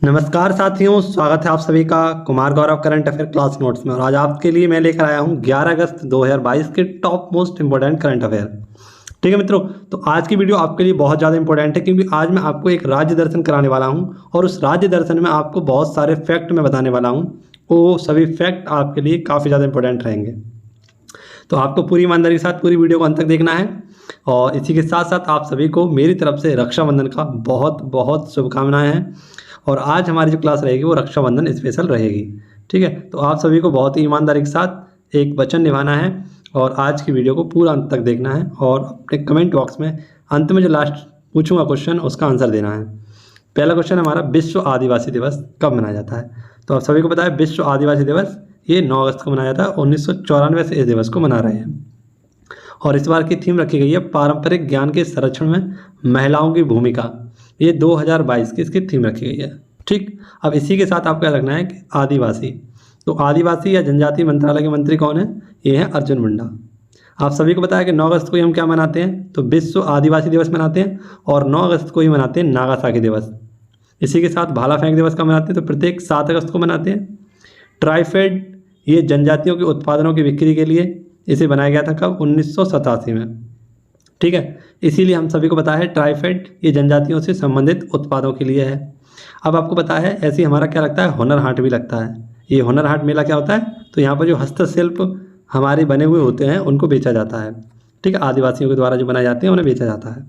नमस्कार साथियों, स्वागत है आप सभी का Kumar Gaurav current affair class notes में। और आज आपके लिए मैं लेकर आया हूं 11 अगस्त 2022 के top most important current affair. ठीक है मित्रों, तो आज की वीडियो आपके लिए बहुत ज़्यादा इंपॉर्टेंट है क्योंकि आज मैं आपको एक राज्य दर्शन कराने वाला हूं और उस राज्य दर्शन में आपको बहुत सारे फैक्ट मैं बताने वाला हूँ। वो सभी फैक्ट आपके लिए काफ़ी ज़्यादा इंपॉर्टेंट रहेंगे, तो आपको पूरी ईमानदारी के साथ पूरी वीडियो को अंत तक देखना है। और इसी के साथ साथ आप सभी को मेरी तरफ से रक्षाबंधन का बहुत बहुत शुभकामनाएं हैं। और आज हमारी जो क्लास रहेगी वो रक्षाबंधन स्पेशल रहेगी। ठीक है, तो आप सभी को बहुत ही ईमानदारी के साथ एक वचन निभाना है और आज की वीडियो को पूरा अंत तक देखना है और अपने कमेंट बॉक्स में अंत में जो लास्ट पूछूंगा क्वेश्चन उसका आंसर देना है। पहला क्वेश्चन हमारा, विश्व आदिवासी दिवस कब मनाया जाता है? तो आप सभी को पता है विश्व आदिवासी दिवस ये 9 अगस्त को मनाया जाता है। 1994 से इस दिवस को मना रहे हैं और इस बार की थीम रखी गई है पारंपरिक ज्ञान के संरक्षण में महिलाओं की भूमिका। ये 2022 की इसकी थीम रखी गई है। ठीक, अब इसी के साथ आपको याद रखना है कि आदिवासी, तो आदिवासी या जनजातीय मंत्रालय के मंत्री कौन है? ये हैं अर्जुन मुंडा। आप सभी को पता है कि 9 अगस्त को ही हम क्या मनाते हैं? तो विश्व आदिवासी दिवस मनाते हैं और 9 अगस्त को ही मनाते हैं नागासाकी दिवस। इसी के साथ भाला फेंक दिवस कब मनाते हैं? तो प्रत्येक 7 अगस्त को मनाते हैं। ट्राइफेड ये जनजातियों के उत्पादनों की बिक्री के लिए इसे बनाया गया था कब? 1987 में। ठीक है, इसीलिए हम सभी को पता है ट्राइफेड ये जनजातियों से संबंधित उत्पादों के लिए है। अब आपको पता है ऐसे ही हमारा क्या लगता है? हुनर हाट भी लगता है। ये हुनर हाट मेला क्या होता है? तो यहाँ पर जो हस्तशिल्प हमारे बने हुए होते हैं उनको बेचा जाता है। ठीक है, आदिवासियों के द्वारा जो बनाए जाते हैं उन्हें बेचा जाता है।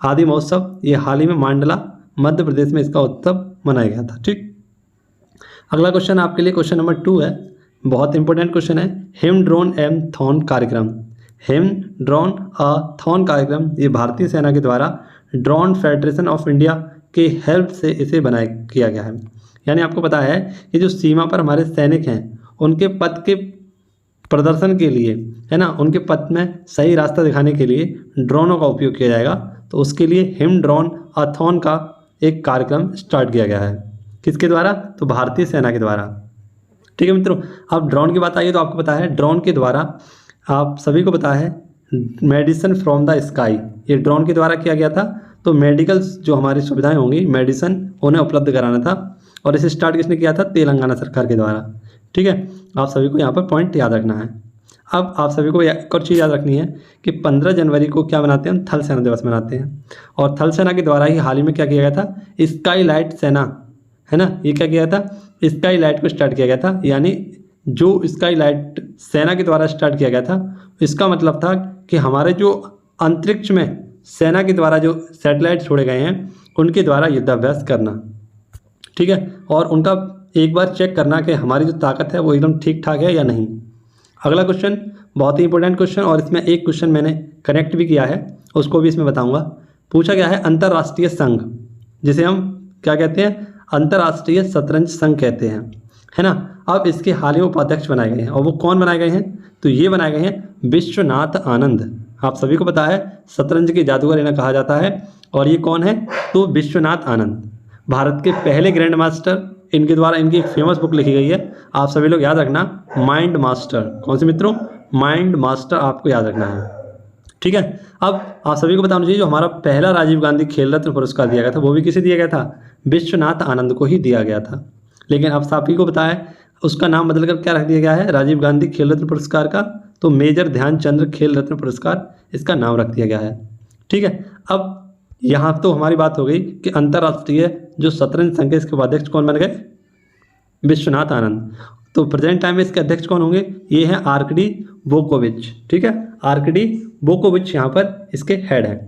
आदि महोत्सव ये हाल ही में मांडला मध्य प्रदेश में इसका उत्सव मनाया गया था। ठीक, अगला क्वेश्चन आपके लिए क्वेश्चन नंबर 2 है, बहुत इंपॉर्टेंट क्वेश्चन है। हिम ड्रोन एम थॉन कार्यक्रम, हिम ड्रोन अ थॉन कार्यक्रम ये भारतीय सेना के द्वारा ड्रोन फेडरेशन ऑफ इंडिया के हेल्प से इसे किया गया है। यानी आपको पता है कि जो सीमा पर हमारे सैनिक हैं उनके पथ के प्रदर्शन के लिए, है ना, उनके पथ में सही रास्ता दिखाने के लिए ड्रोनों का उपयोग किया जाएगा। तो उसके लिए हिम ड्रोन अ थॉन का एक कार्यक्रम स्टार्ट किया गया है। किसके द्वारा? तो भारतीय सेना के द्वारा। ठीक है मित्रों, अब ड्रोन की बात आई तो आपको पता है ड्रोन के द्वारा आप सभी को पता है मेडिसिन फ्रॉम द स्काई ये ड्रोन के द्वारा किया गया था। तो मेडिकल जो हमारी सुविधाएं होंगी, मेडिसिन उन्हें उपलब्ध कराना था और इसे स्टार्ट किसने किया था? तेलंगाना सरकार के द्वारा। ठीक है, आप सभी को यहाँ पर पॉइंट याद रखना है। अब आप सभी को एक और चीज़ याद रखनी है कि 15 जनवरी को क्या मनाते हैं? हम थल सेना दिवस मनाते हैं। और थल सेना के द्वारा ही हाल ही में क्या किया गया था? स्काई लाइट सेना, है ना, ये क्या किया था? स्काई लाइट को स्टार्ट किया गया था। यानी जो स्काई लाइट सेना के द्वारा स्टार्ट किया गया था इसका मतलब था कि हमारे जो अंतरिक्ष में सेना के द्वारा जो सैटेलाइट छोड़े गए हैं उनके द्वारा युद्धाभ्यास करना। ठीक है, और उनका एक बार चेक करना कि हमारी जो ताकत है वो एकदम ठीक ठाक है या नहीं। अगला क्वेश्चन बहुत ही इंपॉर्टेंट क्वेश्चन और इसमें एक क्वेश्चन मैंने कनेक्ट भी किया है, उसको भी इसमें बताऊंगा। पूछा गया है अंतर्राष्ट्रीय संघ, जिसे हम क्या कहते हैं? अंतर्राष्ट्रीय शतरंज संघ कहते हैं, है ना। अब इसके हाल ही में उपाध्यक्ष बनाए गए हैं और वो कौन बनाए गए हैं? तो ये बनाए गए हैं विश्वनाथ आनंद। आप सभी को पता है शतरंज के जादूगर इन्हें कहा जाता है और ये कौन है? तो विश्वनाथ आनंद भारत के पहले ग्रैंड मास्टर। इनके द्वारा इनकी एक फेमस बुक लिखी गई है, आप सभी लोग याद रखना, माइंड मास्टर। कौन सी मित्रों? माइंड मास्टर आपको याद रखना है। ठीक है, अब आप सभी को बताना चाहिए जो हमारा पहला राजीव गांधी खेल रत्न पुरस्कार दिया गया था वो भी किसे दिया गया था? विश्वनाथ आनंद को ही दिया गया था। लेकिन अब सभी को पता है उसका नाम बदलकर क्या रख दिया गया है राजीव गांधी खेल रत्न पुरस्कार का? तो मेजर ध्यानचंद्र खेल रत्न पुरस्कार इसका नाम रख दिया गया है। ठीक है, अब यहाँ तो हमारी बात हो गई कि अंतर्राष्ट्रीय जो शतरंज संघ के इसके उपाध्यक्ष कौन बन गए? विश्वनाथ आनंद। तो प्रेजेंट टाइम में इसके अध्यक्ष कौन होंगे? ये हैं आर्कडी वोकोविच। ठीक है, आर्कडी वोकोविच यहाँ पर इसके हेड है।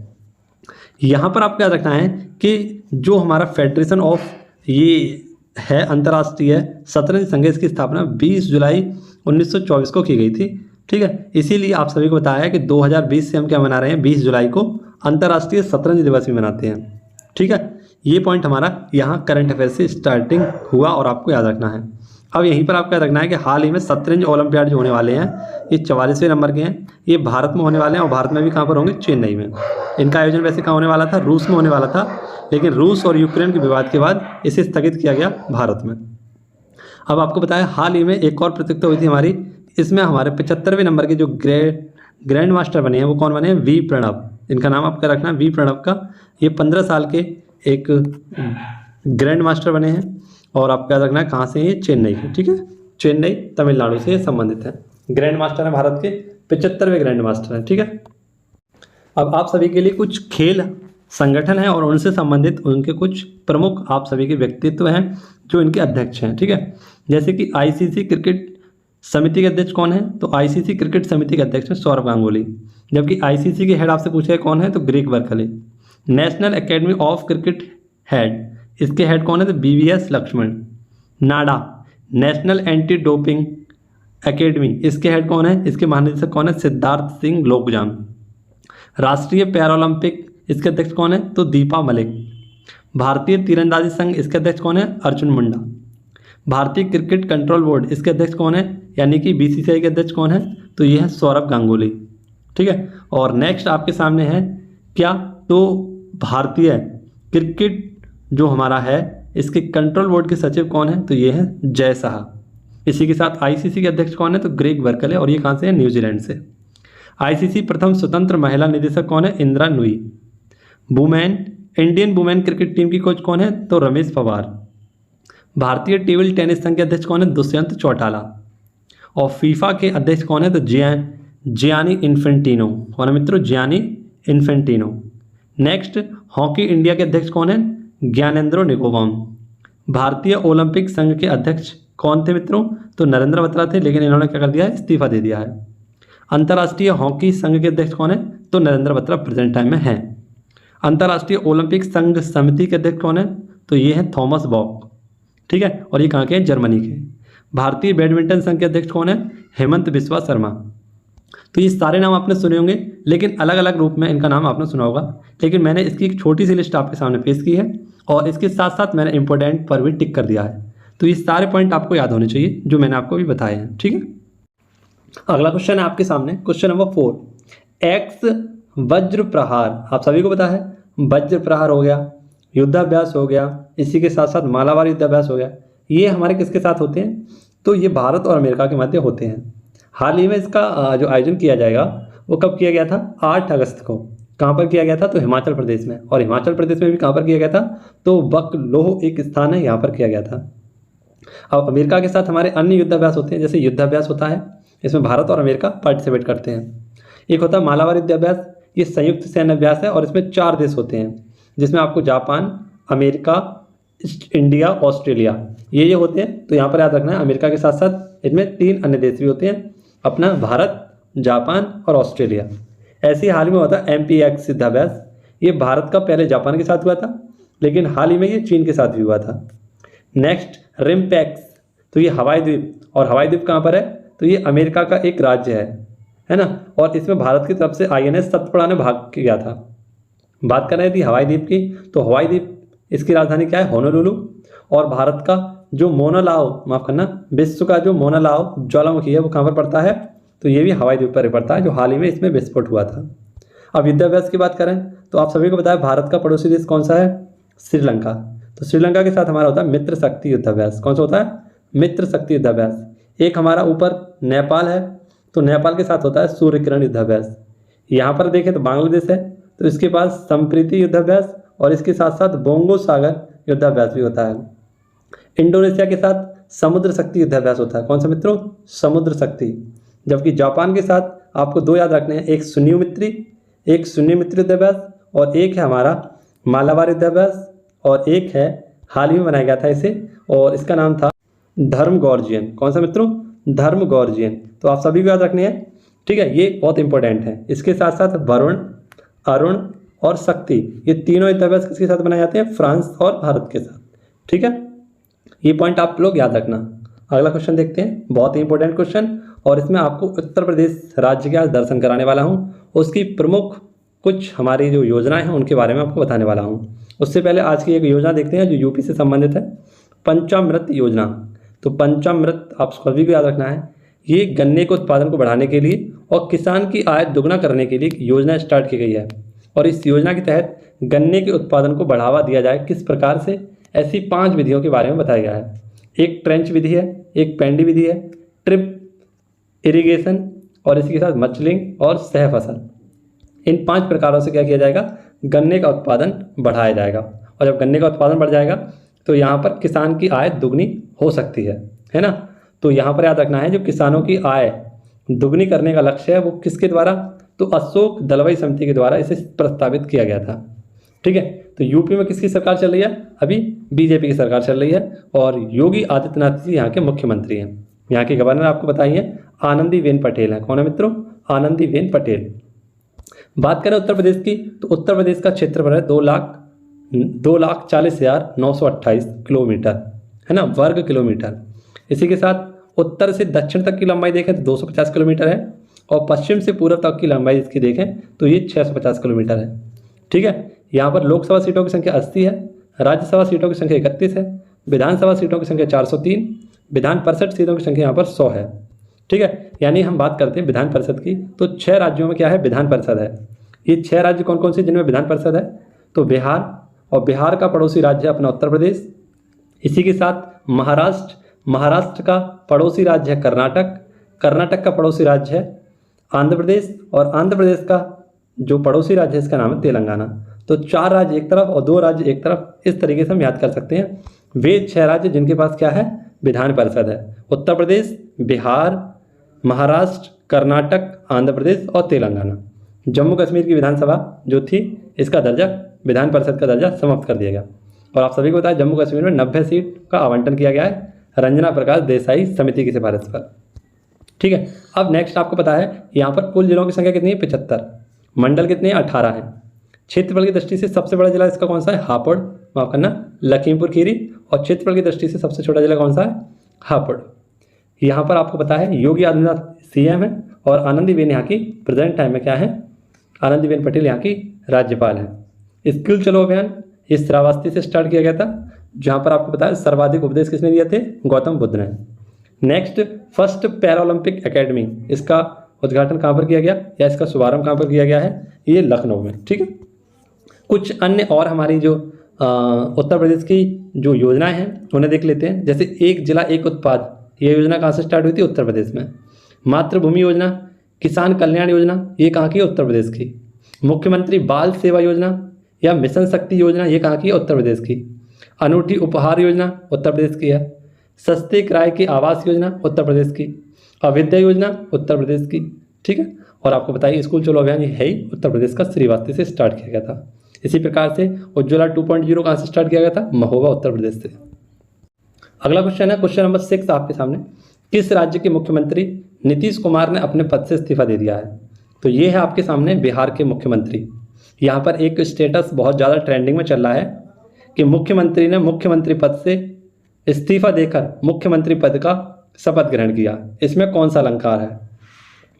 यहाँ पर आपको याद रखना है कि जो हमारा फेडरेशन ऑफ ये है अंतर्राष्ट्रीय शतरंज संघ, इसकी स्थापना 20 जुलाई 1924 को की गई थी। ठीक है, इसीलिए आप सभी को बताया है कि 2020 से हम क्या मना रहे हैं? 20 जुलाई को अंतर्राष्ट्रीय शतरंज दिवस भी मनाते हैं। ठीक है, ये पॉइंट हमारा यहाँ करंट अफेयर से स्टार्टिंग हुआ और आपको याद रखना है। अब यहीं पर आपको याद रखना है कि हाल ही में शतरंज ओलंपियाड जो होने वाले हैं ये 44वें नंबर के हैं। ये भारत में होने वाले हैं और भारत में भी कहाँ पर होंगे? चेन्नई में। इनका आयोजन वैसे कहाँ होने वाला था? रूस में होने वाला था, लेकिन रूस और यूक्रेन के विवाद के बाद इसे स्थगित किया गया भारत में। अब आपको पता है हाल ही में एक और प्रतियोगिता हुई थी हमारी, इसमें हमारे 75वें नंबर के जो ग्रैंड मास्टर बने हैं वो कौन बने हैं? वी प्रणव। इनका नाम आपका रखना वी प्रणव का। ये 15 साल के एक ग्रैंड मास्टर बने हैं। और आपको याद रखना है कहाँ से, ये चेन्नई के, ठीक है, चेन्नई तमिलनाडु से ये संबंधित है। ग्रैंड मास्टर हैं भारत के, 75वें ग्रैंड मास्टर हैं, ठीक है। अब आप सभी के लिए कुछ खेल संगठन हैं और उनसे संबंधित उनके कुछ प्रमुख आप सभी के व्यक्तित्व हैं जो इनके अध्यक्ष हैं, ठीक है। जैसे कि आईसीसी क्रिकेट समिति के अध्यक्ष कौन है, तो आईसीसी क्रिकेट समिति के अध्यक्ष हैं सौरव गांगुली। जबकि आईसीसी के हेड आपसे पूछे कौन है, तो Greg Berkeley. National academy of cricket head, इसके हेड कौन है, तो बीवीएस लक्ष्मण। नाडा नेशनल एंटी डोपिंग एकेडमी, इसके हेड कौन है, इसके महानिदेशक कौन है, सिद्धार्थ सिंह लोकजान। राष्ट्रीय पैरालंपिक, इसके अध्यक्ष कौन है, तो दीपा मलिक। भारतीय तीरंदाजी संघ, इसके अध्यक्ष कौन है, अर्जुन मुंडा। भारतीय क्रिकेट कंट्रोल बोर्ड, इसके अध्यक्ष कौन है, यानी कि बीसीसीआई के अध्यक्ष कौन है, तो ये है सौरभ गांगुली, ठीक है। और नेक्स्ट आपके सामने है क्या, तो भारतीय क्रिकेट जो हमारा है इसके कंट्रोल बोर्ड के सचिव कौन है, तो ये है जय शाह। इसी के साथ आईसीसी के अध्यक्ष कौन है, तो ग्रेग बर्कले, और ये कहाँ से है, न्यूजीलैंड से। आईसीसी प्रथम स्वतंत्र महिला निदेशक कौन है, Indira Nooyi. Women Indian women cricket team की कोच कौन है, तो रमेश पवार। भारतीय टेबल टेनिस संघ के अध्यक्ष कौन है, दुष्यंत चौटाला। और फीफा के अध्यक्ष कौन है, तो जियानी इन्फेंटिनो। कौन है मित्रों, Gianni Infantino. Next hockey India के अध्यक्ष कौन है, ज्ञानेंद्रो निकोबाम। भारतीय ओलंपिक संघ के अध्यक्ष कौन थे मित्रों, तो नरेंद्र बत्रा थे, लेकिन इन्होंने क्या कर दिया है, इस्तीफा दे दिया है। अंतर्राष्ट्रीय हॉकी संघ के अध्यक्ष कौन है, तो नरेंद्र बत्रा प्रेजेंट टाइम में हैं। अंतर्राष्ट्रीय ओलंपिक संघ समिति के अध्यक्ष कौन है, तो ये है थॉमस बॉक, ठीक है, और ये कहाँ के हैं, जर्मनी के। भारतीय बैडमिंटन संघ के अध्यक्ष कौन है, हेमंत बिस्वा शर्मा। तो ये सारे नाम आपने सुने होंगे, लेकिन अलग अलग रूप में इनका नाम आपने सुना होगा, लेकिन मैंने इसकी एक छोटी सी लिस्ट आपके सामने पेश की है और इसके साथ साथ मैंने इंपॉर्टेंट पर भी टिक कर दिया है। तो ये सारे पॉइंट आपको याद होने चाहिए जो मैंने आपको अभी बताए हैं, ठीक है। अगला क्वेश्चन है आपके सामने, क्वेश्चन नंबर 4। एक्स वज्र प्रहार, आप सभी को पता है वज्र प्रहार हो गया, युद्धाभ्यास हो गया, इसी के साथ साथ मालाबार युद्धाभ्यास हो गया। ये हमारे किसके साथ होते हैं, तो ये भारत और अमेरिका के मध्य होते हैं। हाल ही में इसका जो आयोजन किया जाएगा वो कब किया गया था, 8 अगस्त को। कहाँ पर किया गया था, तो हिमाचल प्रदेश में। और हिमाचल प्रदेश में भी कहाँ पर किया गया था, तो बकलोह एक स्थान है, यहाँ पर किया गया था। अब अमेरिका के साथ हमारे अन्य युद्धाभ्यास होते हैं, जैसे युद्धाभ्यास होता है, इसमें भारत और अमेरिका पार्टिसिपेट करते हैं। एक होता है मालाबार युद्धाभ्यास, ये संयुक्त सैन्य अभ्यास है और इसमें 4 देश होते हैं, जिसमें आपको जापान, अमेरिका, इंडिया, ऑस्ट्रेलिया ये होते हैं। तो यहाँ पर याद रखना है अमेरिका के साथ साथ इनमें 3 अन्य देश भी होते हैं, अपना भारत, जापान और ऑस्ट्रेलिया। ऐसे ही हाल में हुआ था MPX युद्धाभ्यास, ये भारत का पहले जापान के साथ हुआ था, लेकिन हाल ही में ये चीन के साथ भी हुआ था। नेक्स्ट रिम्पैक्स, तो ये हवाई द्वीप, और हवाई द्वीप कहाँ पर है, तो ये अमेरिका का एक राज्य है ना। और इसमें भारत की तरफ से INS सतपुड़ा ने भाग किया था। बात कर रहे थे हवाई द्वीप की, तो हवाई द्वीप इसकी राजधानी क्या है, होनोलुलु। और भारत का जो मोनालाव, माफ करना, विश्व का जो मोनालाव ज्वालामुखी है वो कहाँ पर पड़ता है, तो ये भी हवाई द्वीप पर पड़ता है, जो हाल ही में इसमें विस्फोट हुआ था। अब युद्धाभ्यास की बात करें तो आप सभी को पता है भारत का पड़ोसी देश कौन सा है, श्रीलंका। तो श्रीलंका के साथ हमारा होता है मित्र शक्ति युद्धाभ्यास। कौन सा होता है, मित्र शक्ति युद्धाभ्यास। एक हमारा ऊपर नेपाल है, तो नेपाल के साथ होता है सूर्य किरण युद्धाभ्यास। यहाँ पर देखें तो बांग्लादेश है, तो इसके पास संप्रीति युद्धाभ्यास और इसके साथ साथ बोंगो सागर युद्धाभ्यास भी होता है। इंडोनेशिया के साथ समुद्र शक्ति युद्धाभ्यास होता है। कौन सा मित्रों, समुद्र शक्ति। जबकि जापान के साथ आपको 2 याद रखने हैं, एक शून्य मित्र युद्धाभ्यास और एक है हमारा मालाबार युद्धाभ्यास, और एक है हाल ही में बनाया गया था इसे, और इसका नाम था धर्मगोर्जियन। कौन सा मित्रों, धर्मगोर्जियन। तो आप सभी को याद रखने हैं, ठीक है, ये बहुत इंपॉर्टेंट है। इसके साथ साथ वरुण, अरुण और शक्ति, ये तीनों युद्धाभ्यास किसके साथ बनाए जाते हैं, फ्रांस और भारत के साथ, ठीक है। ये पॉइंट आप लोग याद रखना। अगला क्वेश्चन देखते हैं, बहुत ही इंपॉर्टेंट क्वेश्चन, और इसमें आपको उत्तर प्रदेश राज्य के आज दर्शन कराने वाला हूँ। उसकी प्रमुख कुछ हमारी जो योजनाएं हैं उनके बारे में आपको बताने वाला हूँ। उससे पहले आज की एक योजना देखते हैं जो यूपी से संबंधित है, पंचामृत योजना। तो पंचामृत आप सभी को याद रखना है, ये गन्ने के उत्पादन को बढ़ाने के लिए और किसान की आय दोगुना करने के लिए योजना स्टार्ट की गई है। और इस योजना के तहत गन्ने के उत्पादन को बढ़ावा दिया जाए किस प्रकार से, ऐसी 5 विधियों के बारे में बताया गया है। एक ट्रेंच विधि है, एक पेंडी विधि है, ट्रिप इरिगेशन, और इसी के साथ मल्चिंग और सह फसल। इन 5 प्रकारों से क्या किया जाएगा, गन्ने का उत्पादन बढ़ाया जाएगा। और जब गन्ने का उत्पादन बढ़ जाएगा तो यहाँ पर किसान की आय दुगनी हो सकती है ना। तो यहाँ पर याद रखना है, जो किसानों की आय दुगनी करने का लक्ष्य है वो किसके द्वारा, तो अशोक दलवाई समिति के द्वारा इसे प्रस्तावित किया गया था। ठीक है, तो यूपी में किसकी सरकार चल रही है, अभी बीजेपी की सरकार चल रही है और योगी आदित्यनाथ जी यहाँ के मुख्यमंत्री हैं। यहाँ के गवर्नर आपको बताइए आनंदीबेन पटेल हैं। कौन है मित्रों, आनंदीबेन पटेल। बात करें उत्तर प्रदेश की, तो उत्तर प्रदेश का क्षेत्रफल है 2,40,928 किलोमीटर, है ना, वर्ग किलोमीटर। इसी के साथ उत्तर से दक्षिण तक की लंबाई देखें तो 250 किलोमीटर है और पश्चिम से पूर्व तक की लंबाई इसकी देखें तो ये 650 किलोमीटर है। ठीक है, यहाँ पर लोकसभा सीटों की संख्या 80 है, राज्यसभा सीटों की संख्या 31 है, विधानसभा सीटों की संख्या 403, विधान परिषद सीटों की संख्या यहाँ पर 100 है। ठीक है, यानी हम बात करते हैं विधान परिषद की, तो 6 राज्यों में क्या है, विधान परिषद है। ये 6 राज्य कौन कौन से जिनमें विधान परिषद है, तो बिहार, और बिहार का पड़ोसी राज्य है अपना उत्तर प्रदेश। इसी के साथ महाराष्ट्र, महाराष्ट्र का पड़ोसी राज्य है कर्नाटक, कर्नाटक का पड़ोसी राज्य है आंध्र प्रदेश, और आंध्र प्रदेश का जो पड़ोसी राज्य है इसका नाम है तेलंगाना। तो 4 राज्य एक तरफ और 2 राज्य एक तरफ, इस तरीके से हम याद कर सकते हैं। वे 6 राज्य जिनके पास क्या है, विधान परिषद है, उत्तर प्रदेश, बिहार, महाराष्ट्र, कर्नाटक, आंध्र प्रदेश और तेलंगाना। जम्मू कश्मीर की विधानसभा जो थी इसका दर्जा, विधान परिषद का दर्जा समाप्त कर दिया गया। और आप सभी को बताया जम्मू कश्मीर में 90 सीट का आवंटन किया गया है रंजना प्रकाश देसाई समिति की सिफारिश पर। ठीक है, अब नेक्स्ट आपको पता है यहाँ पर कुल जिलों की संख्या कितनी है, 75, मंडल कितने हैं, 18 हैं। क्षेत्रफल की दृष्टि से सबसे बड़ा जिला इसका कौन सा है, हापुड़, माफ करना लखीमपुर खीरी, और क्षेत्रफल की दृष्टि से सबसे छोटा जिला कौन सा है, हापुड़। यहाँ पर आपको पता है योगी आदित्यनाथ सीएम है और आनंदीबेन यहाँ की प्रेजेंट टाइम में क्या है, आनंदीबेन पटेल यहाँ की राज्यपाल है। स्कूल चलो अभियान ये श्रावस्ती से स्टार्ट किया गया था, जहाँ पर आपको पता है सर्वाधिक उपदेश किसने दिए थे, गौतम बुद्ध ने। नेक्स्ट, फर्स्ट पैरालंपिक एकेडमी, इसका उद्घाटन कहाँ पर किया गया या इसका शुभारंभ कहाँ पर किया गया है, ये लखनऊ में। ठीक है, कुछ अन्य और हमारी जो उत्तर प्रदेश की जो योजनाएं हैं उन्हें देख लेते हैं। जैसे एक जिला एक उत्पाद, ये योजना कहाँ से स्टार्ट हुई थी, उत्तर प्रदेश में। मातृभूमि योजना, किसान कल्याण योजना, ये कहाँ की है, उत्तर प्रदेश की। मुख्यमंत्री बाल सेवा योजना या मिशन शक्ति योजना, ये कहाँ की है, उत्तर प्रदेश की। अनूठी उपहार योजना उत्तर प्रदेश की है। सस्ते किराए की आवास योजना उत्तर प्रदेश की। अविद्या योजना उत्तर प्रदेश की। ठीक है, और आपको बताइए स्कूल चलो अभियान ये है ही उत्तर प्रदेश का श्रीवास्ती से स्टार्ट किया गया था। इसी प्रकार से उज्ज्वला 2.0 कहाँ से स्टार्ट किया गया था, महोबा उत्तर प्रदेश से। अगला क्वेश्चन है क्वेश्चन नंबर 6 आपके सामने, किस राज्य के मुख्यमंत्री नीतीश कुमार ने अपने पद से इस्तीफा दे दिया है। तो ये है आपके सामने बिहार के मुख्यमंत्री। यहाँ पर एक स्टेटस बहुत ज़्यादा ट्रेंडिंग में चल रहा है कि मुख्यमंत्री ने मुख्यमंत्री पद से इस्तीफा देकर मुख्यमंत्री पद का शपथ ग्रहण किया। इसमें कौन सा अलंकार है,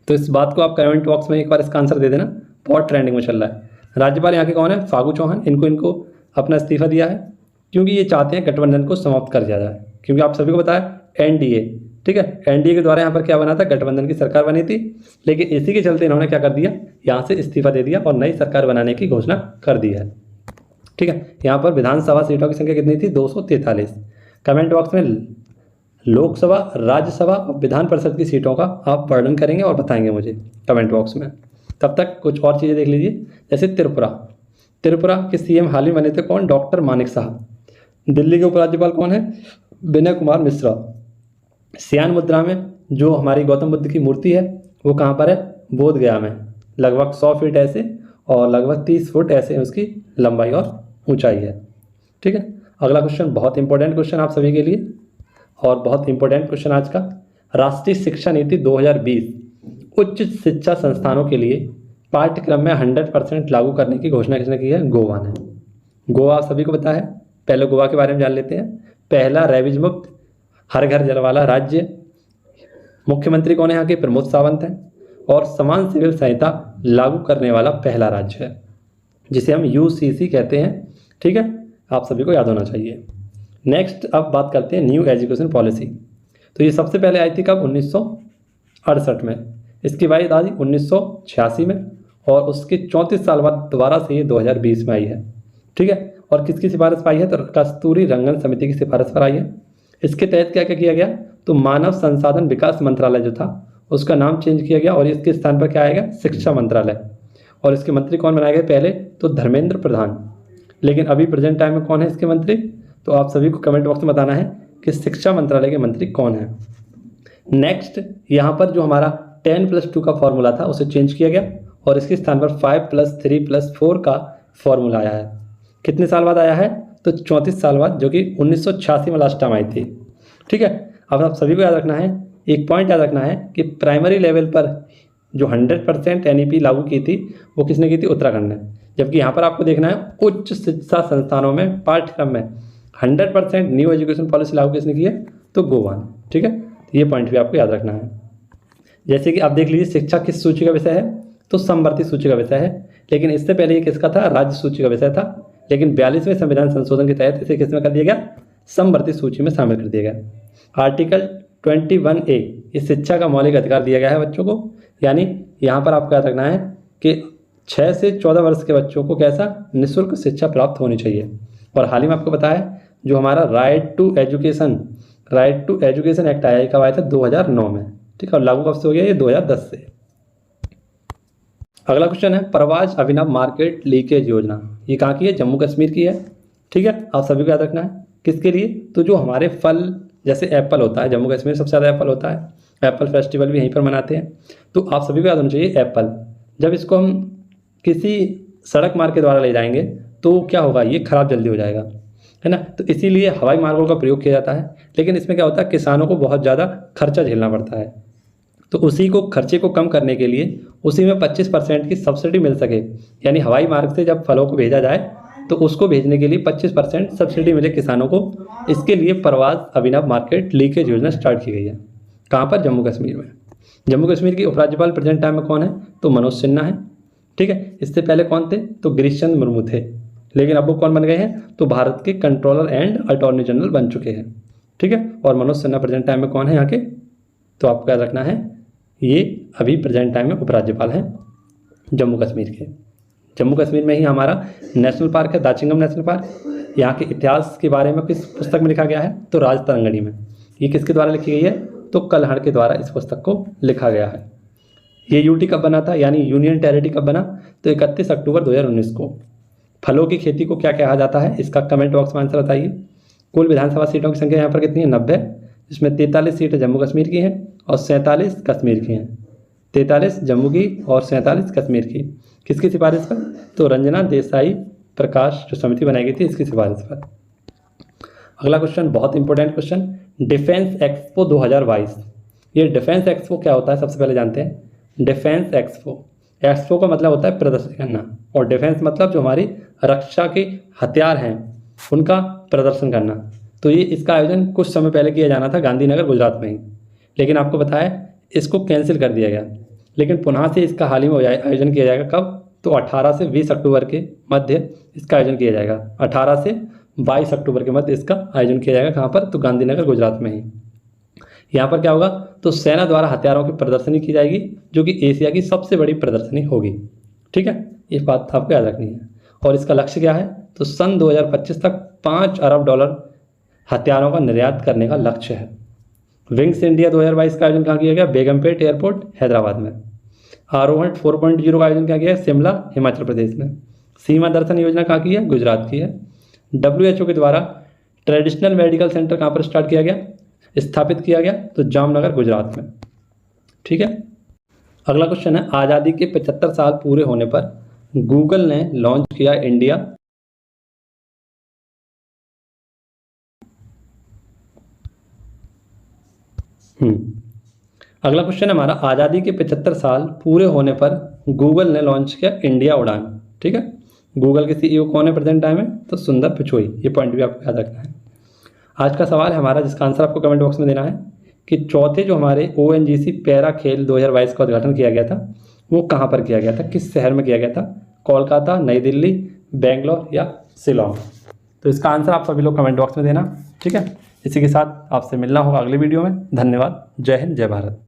तो इस बात को आप कमेंट बॉक्स में एक बार इसका आंसर दे देना, बहुत ट्रेंडिंग में चल रहा है। राज्यपाल यहाँ के कौन है, फागू चौहान। इनको अपना इस्तीफा दिया है क्योंकि ये चाहते हैं गठबंधन को समाप्त कर दिया जाए, क्योंकि आप सभी को पता है एनडीए, ठीक है, एनडीए के द्वारा यहाँ पर क्या बना था, गठबंधन की सरकार बनी थी। लेकिन इसी के चलते इन्होंने क्या कर दिया, यहाँ से इस्तीफा दे दिया और नई सरकार बनाने की घोषणा कर दी है। ठीक है, यहाँ पर विधानसभा सीटों की संख्या कितनी थी, 243। कमेंट बॉक्स में लोकसभा, राज्यसभा और विधान परिषद की सीटों का आप वर्णन करेंगे और बताएंगे मुझे कमेंट बॉक्स में। तब तक कुछ और चीज़ें देख लीजिए, जैसे त्रिपुरा के सीएम हाल ही बने थे कौन, डॉक्टर मानिक साहब। दिल्ली के उपराज्यपाल कौन है, विनय कुमार मिश्रा। सियान मुद्रा में जो हमारी गौतम बुद्ध की मूर्ति है वो कहाँ पर है, बोध गया में। लगभग 100 फीट ऐसे और लगभग 30 फुट ऐसे उसकी लंबाई और ऊंचाई है। ठीक है, अगला क्वेश्चन बहुत इंपॉर्टेंट क्वेश्चन आप सभी के लिए और बहुत इंपॉर्टेंट क्वेश्चन आज का, राष्ट्रीय शिक्षा नीति 2020 उच्च शिक्षा संस्थानों के लिए पाठ्यक्रम में 100% लागू करने की घोषणा किसने की है, गोवा ने। गोवा आप सभी को पता है, पहले गोवा के बारे में जान लेते हैं। पहला रेबीज मुक्त हर घर जल वाला राज्य, मुख्यमंत्री कौन है यहाँ के, प्रमोद सावंत हैं, और समान सिविल संहिता लागू करने वाला पहला राज्य है जिसे हम यूसीसी कहते हैं। ठीक है, आप सभी को याद होना चाहिए। नेक्स्ट अब बात करते हैं न्यू एजुकेशन पॉलिसी। तो ये सबसे पहले आई थी कब, 1968 में। इसकी बाद आई 1986 में और उसके 34 साल बाद दोबारा से ये 2020 में आई है। ठीक है, और किसकी सिफारिश पर आई है, तो कस्तूरी रंगन समिति की सिफारिश पर आई है। इसके तहत क्या क्या किया गया, तो मानव संसाधन विकास मंत्रालय जो था उसका नाम चेंज किया गया और इसके स्थान पर क्या आएगा, शिक्षा मंत्रालय। और इसके मंत्री कौन बनाए गए, पहले तो धर्मेंद्र प्रधान, लेकिन अभी प्रेजेंट टाइम में कौन है इसके मंत्री, तो आप सभी को कमेंट बॉक्स में बताना है कि शिक्षा मंत्रालय के मंत्री कौन है। नेक्स्ट, यहाँ पर जो हमारा 10+2 का फॉर्मूला था उसे चेंज किया गया और इसके स्थान पर 5+3+4 का फॉर्मूला आया है। कितने साल बाद आया है? तो 34 साल बाद, जो कि 1986 में लास्ट टाइम आई थी। ठीक है, अब आप सभी को याद रखना है, एक पॉइंट याद रखना है कि प्राइमरी लेवल पर जो 100% NEP लागू की थी वो किसने की थी? उत्तराखंड ने। जबकि यहाँ पर आपको देखना है उच्च शिक्षा संस्थानों में पाठ्यक्रम में 100% न्यू एजुकेशन पॉलिसी लागू किसने की है? तो गोवा ने। ठीक है, तो ये पॉइंट भी आपको याद रखना है। जैसे कि आप देख लीजिए, शिक्षा किस सूची का विषय है? तो समवर्ती सूची का विषय है। लेकिन इससे पहले ये किसका था? राज्य सूची का विषय था। लेकिन 42वें संविधान संशोधन के तहत इसे किसमें कर दिया गया? समवर्ती सूची में शामिल कर दिया गया। आर्टिकल 21A, इस शिक्षा का मौलिक अधिकार दिया गया है बच्चों को। यानी यहाँ पर आपको याद रखना है कि 6 से 14 वर्ष के बच्चों को कैसा? निःशुल्क शिक्षा प्राप्त होनी चाहिए। और हाल ही में आपको पता है जो हमारा राइट टू एजुकेशन एक्ट आया, कब आया था? 2009 में। ठीक है, और लागू कब से हो गया? ये 2010 से। अगला क्वेश्चन है प्रवाज अभिनव मार्केट लीकेज योजना। ये कहाँ की है? जम्मू कश्मीर की है। ठीक है, आप सभी को याद रखना है। किसके लिए? तो जो हमारे फल जैसे एप्पल होता है, जम्मू कश्मीर सबसे ज़्यादा एप्पल होता है, एप्पल फेस्टिवल भी यहीं पर मनाते हैं। तो आप सभी को याद होना चाहिए एप्पल, जब इसको हम किसी सड़क मार्ग के द्वारा ले जाएंगे तो क्या होगा? ये खराब जल्दी हो जाएगा, है ना। तो इसीलिए हवाई मार्गों का प्रयोग किया जाता है। लेकिन इसमें क्या होता है? किसानों को बहुत ज़्यादा खर्चा झेलना पड़ता है। तो उसी को खर्चे को कम करने के लिए उसी में 25% की सब्सिडी मिल सके, यानी हवाई मार्ग से जब फलों को भेजा जाए तो उसको भेजने के लिए 25% सब्सिडी मिले किसानों को। इसके लिए प्रवाज अभिनव मार्केट लीकेज योजना स्टार्ट की गई है। कहाँ पर? जम्मू कश्मीर में। जम्मू कश्मीर की उपराज्यपाल प्रेजेंट टाइम में कौन है? तो मनोज सिन्हा है। ठीक है, इससे पहले कौन थे? तो गिरीश चंद्र मुर्मू थे। लेकिन अब वो कौन बन गए हैं? तो भारत के कंट्रोलर एंड अटॉर्नी जनरल बन चुके हैं। ठीक है, और मनोज सिन्हा प्रेजेंट टाइम में कौन है यहाँ के? तो आपको याद रखना है ये अभी प्रेजेंट टाइम में उपराज्यपाल हैं जम्मू कश्मीर के। जम्मू कश्मीर में ही हमारा नेशनल पार्क है दाचिंगम नेशनल पार्क। यहाँ के इतिहास के बारे में किस पुस्तक में लिखा गया है? तो राज तरंगणी में। ये किसके द्वारा लिखी गई है? तो कल्हड़ के द्वारा इस पुस्तक को लिखा गया है। ये यूटी कब बना था, यानी यूनियन टेरिटरी कब बना? तो 31 अक्टूबर 2019 को। फलों की खेती को क्या कहा जाता है? इसका कमेंट बॉक्स में आंसर बताइए। कुल विधानसभा सीटों की संख्या यहाँ पर कितनी है? 90, जिसमें 43 सीटें जम्मू कश्मीर की हैं और 47 कश्मीर की हैं। 43 जम्मू की और 47 कश्मीर की। किसकी सिफारिश पर? तो रंजना देसाई प्रकाश जो समिति बनाई गई थी, इसकी सिफारिश पर। अगला क्वेश्चन बहुत इंपॉर्टेंट क्वेश्चन, डिफेंस एक्सपो 2022। ये डिफेंस एक्सपो क्या होता है? सबसे पहले जानते हैं। डिफेंस एक्सपो का मतलब होता है प्रदर्शन करना, और डिफेंस मतलब जो हमारी रक्षा के हथियार हैं उनका प्रदर्शन करना। तो ये इसका आयोजन कुछ समय पहले किया जाना था गांधीनगर गुजरात में ही, लेकिन आपको बताया इसको कैंसिल कर दिया गया। लेकिन पुनः से इसका हाल ही में आयोजन किया जाएगा। कब? तो 18 से 20 अक्टूबर के मध्य इसका आयोजन किया जाएगा। 18 से 22 अक्टूबर के मध्य इसका आयोजन किया जाएगा। कहाँ पर? तो गांधीनगर गुजरात में ही। यहाँ पर क्या होगा? तो सेना द्वारा हथियारों की प्रदर्शनी की जाएगी, जो कि एशिया की सबसे बड़ी प्रदर्शनी होगी। ठीक है, ये बात आपको याद रखनी है। और इसका लक्ष्य क्या है? तो सन 2025 तक $5 अरब हथियारों का निर्यात करने का लक्ष्य है। विंग्स इंडिया 2022 का आयोजन कहाँ किया गया? बेगमपेट एयरपोर्ट हैदराबाद में। आरोहण 4.0 का आयोजन क्या किया है? शिमला हिमाचल प्रदेश में। सीमा दर्शन योजना कहाँ की है? गुजरात की है। WHO के द्वारा ट्रेडिशनल मेडिकल सेंटर कहाँ पर स्टार्ट किया गया, स्थापित किया गया? तो जामनगर गुजरात में। ठीक है, अगला क्वेश्चन है आज़ादी के 75 साल पूरे होने पर गूगल ने लॉन्च किया इंडिया अगला क्वेश्चन है हमारा आज़ादी के 75 साल पूरे होने पर गूगल ने लॉन्च किया इंडिया उड़ान। ठीक है, गूगल के CEO कौन है प्रेजेंट टाइम में? तो सुंदर पिचोई। ये पॉइंट भी आपको याद रखना है। आज का सवाल है हमारा, जिसका आंसर आपको कमेंट बॉक्स में देना है कि चौथे जो हमारे ONGC पैरा खेल 2022 का उद्घाटन किया गया था वो कहाँ पर किया गया था, किस शहर में किया गया था? कोलकाता, नई दिल्ली, बेंगलोर या शिलोंग? तो इसका आंसर आप सभी लोग कमेंट बॉक्स में देना। ठीक है, इसी के साथ आपसे मिलना होगा अगले वीडियो में। धन्यवाद। जय हिंद, जय भारत।